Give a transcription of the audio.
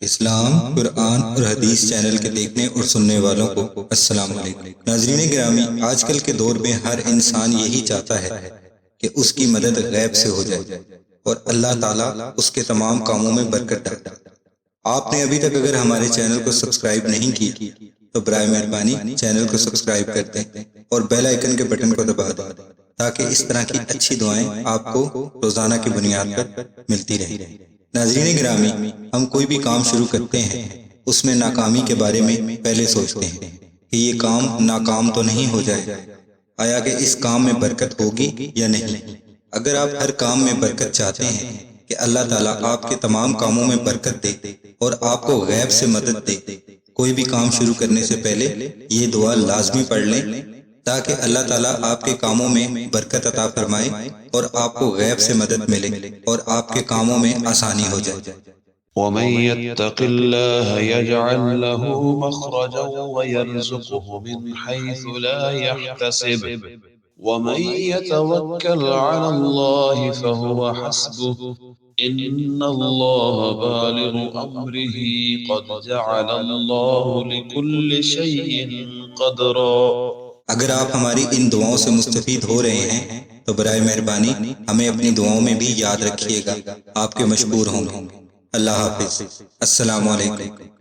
اسلام، قرآن اور حدیث چینل کے دیکھنے اور سننے والوں کو السلام علیکم۔ ناظرین گرامی، آج کل کے دور میں ہر انسان یہی چاہتا ہے کہ اس کی مدد غیب سے ہو جائے اور اللہ تعالیٰ اس کے تمام کاموں میں برکت ڈالے۔ آپ نے ابھی تک اگر ہمارے چینل کو سبسکرائب نہیں کی تو برائے مہربانی چینل کو سبسکرائب کر دیں اور بیل آئیکن کے بٹن کو دبا دیں تاکہ اس طرح کی اچھی دعائیں آپ کو روزانہ کی بنیاد پر ملتی رہیں۔ ناظرین گرامی، ہم کوئی بھی کام شروع کرتے ہیں اس میں ناکامی کے بارے میں پہلے سوچتے ہیں کہ یہ کام ناکام تو نہیں ہو جائے، آیا کہ اس کام میں برکت ہوگی یا نہیں۔ اگر آپ ہر کام میں برکت چاہتے ہیں کہ اللہ تعالیٰ آپ کے تمام کاموں میں برکت دے اور آپ کو غیب سے مدد دے، کوئی بھی کام شروع کرنے سے پہلے یہ دعا لازمی پڑھ لیں تاکہ اللہ تعالیٰ آپ کے کاموں میں برکت عطا فرمائے اور آپ کو غیب سے مدد ملے اور آپ کے کاموں میں آسانی ہو جائے۔ ومن يتق الله يجعل له مخرجا ويرزقه من حيث لا يحتسب ومن يتوكل على الله فهو حسبه إن الله بالغ أمره قد جعل الله لكل شيء قدرا۔ اگر آپ ہماری ان دعاؤں سے مستفید ہو رہے ہیں تو برائے مہربانی ہمیں اپنی دعاؤں میں بھی یاد رکھیے گا، آپ کے مشکور ہوں گے۔ اللہ حافظ، السلام علیکم۔